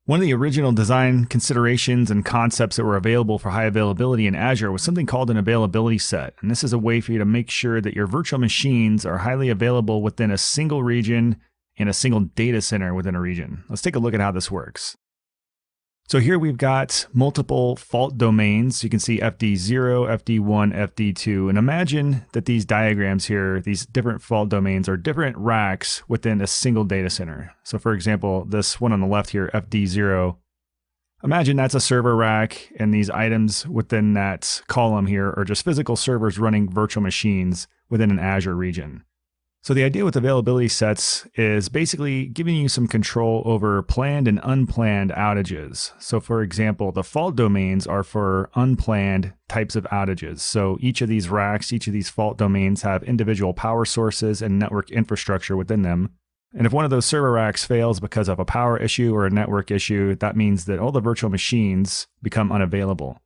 One of the original design considerations and concepts that were available for high availability in Azure was something called an availability set. And this is a way for you to make sure that your virtual machines are highly available within a single region and a single data center within a region. Let's take a look at how this works. So here we've got multiple fault domains. You can see FD0, FD1, FD2, and imagine that these diagrams here, these different fault domains are different racks within a single data center. So for example, this one on the left here, FD0, imagine that's a server rack, and these items within that column here are just physical servers running virtual machines within an Azure region. So the idea with availability sets is basically giving you some control over planned and unplanned outages. So for example, the fault domains are for unplanned types of outages. So each of these racks, each of these fault domains have individual power sources and network infrastructure within them. And if one of those server racks fails because of a power issue or a network issue, that means that all the virtual machines become unavailable.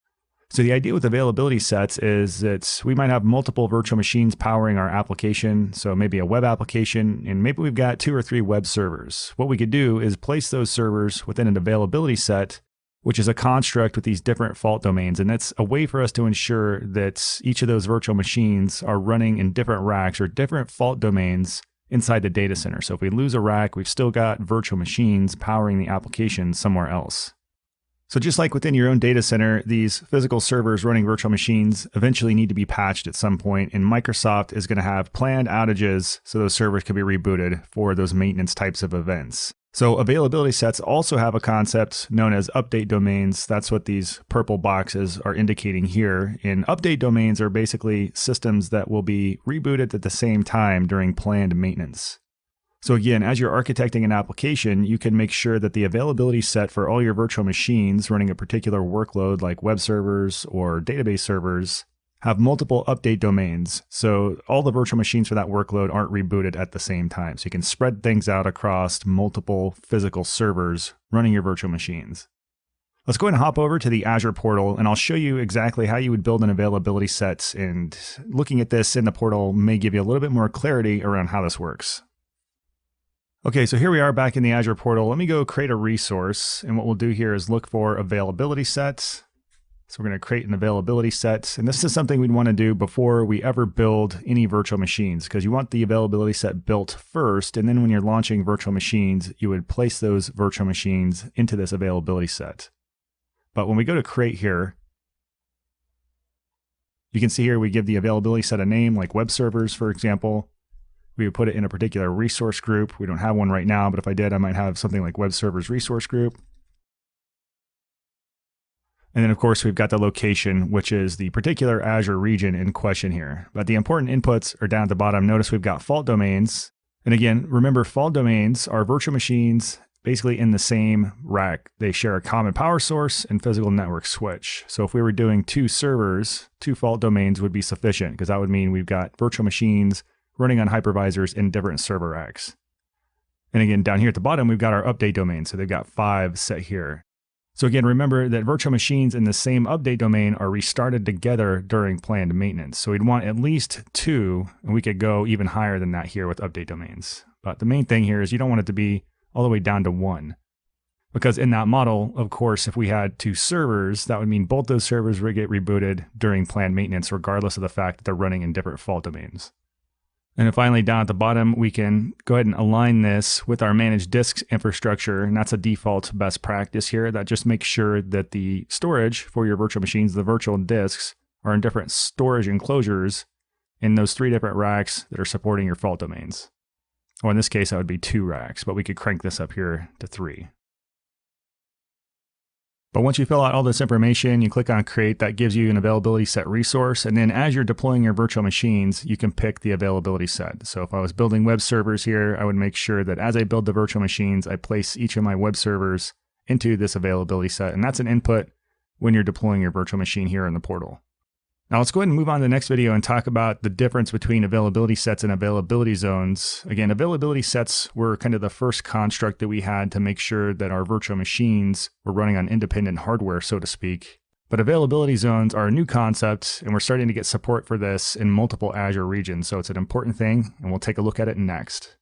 So the idea with availability sets is that we might have multiple virtual machines powering our application. So maybe a web application, and maybe we've got 2 or 3 web servers. What we could do is place those servers within an availability set, which is a construct with these different fault domains. And that's a way for us to ensure that each of those virtual machines are running in different racks or different fault domains inside the data center. So if we lose a rack, we've still got virtual machines powering the application somewhere else. So just like within your own data center, these physical servers running virtual machines eventually need to be patched at some point, and Microsoft is going to have planned outages so those servers can be rebooted for those maintenance types of events. So availability sets also have a concept known as update domains. That's what these purple boxes are indicating here. And update domains are basically systems that will be rebooted at the same time during planned maintenance. So again, as you're architecting an application, you can make sure that the availability set for all your virtual machines running a particular workload like web servers or database servers have multiple update domains. So all the virtual machines for that workload aren't rebooted at the same time. So you can spread things out across multiple physical servers running your virtual machines. Let's go ahead and hop over to the Azure portal, and I'll show you exactly how you would build an availability set. And looking at this in the portal may give you a little bit more clarity around how this works. Okay, so here we are back in the Azure portal. Let me go create a resource. And what we'll do here is look for availability sets. So we're going to create an availability set. And this is something we'd want to do before we ever build any virtual machines, because you want the availability set built first. And then when you're launching virtual machines, you would place those virtual machines into this availability set. But when we go to create here, you can see here we give the availability set a name like web servers, for example. We would put it in a particular resource group. We don't have one right now, but if I did, I might have something like web servers resource group. And then of course, we've got the location, which is the particular Azure region in question here. But the important inputs are down at the bottom. Notice we've got fault domains. And again, remember fault domains are virtual machines basically in the same rack. They share a common power source and physical network switch. So if we were doing 2 servers, 2 fault domains would be sufficient, because that would mean we've got virtual machines running on hypervisors in different server racks. And again, down here at the bottom, we've got our update domain. So they've got 5 set here. So again, remember that virtual machines in the same update domain are restarted together during planned maintenance. So we'd want at least 2, and we could go even higher than that here with update domains. But the main thing here is you don't want it to be all the way down to 1. Because in that model, of course, if we had 2 servers, that would mean both those servers would get rebooted during planned maintenance, regardless of the fact that they're running in different fault domains. And then finally, down at the bottom, we can go ahead and align this with our managed disks infrastructure. And that's a default best practice here. That just makes sure that the storage for your virtual machines, the virtual disks, are in different storage enclosures in those 3 different racks that are supporting your fault domains. Or in this case, that would be 2 racks, but we could crank this up here to 3. But once you fill out all this information, you click on create, that gives you an availability set resource. And then as you're deploying your virtual machines, you can pick the availability set. So if I was building web servers here, I would make sure that as I build the virtual machines, I place each of my web servers into this availability set. And that's an input when you're deploying your virtual machine here in the portal. Now let's go ahead and move on to the next video and talk about the difference between availability sets and availability zones. Again, availability sets were kind of the first construct that we had to make sure that our virtual machines were running on independent hardware, so to speak. But availability zones are a new concept, and we're starting to get support for this in multiple Azure regions. So it's an important thing, and we'll take a look at it next.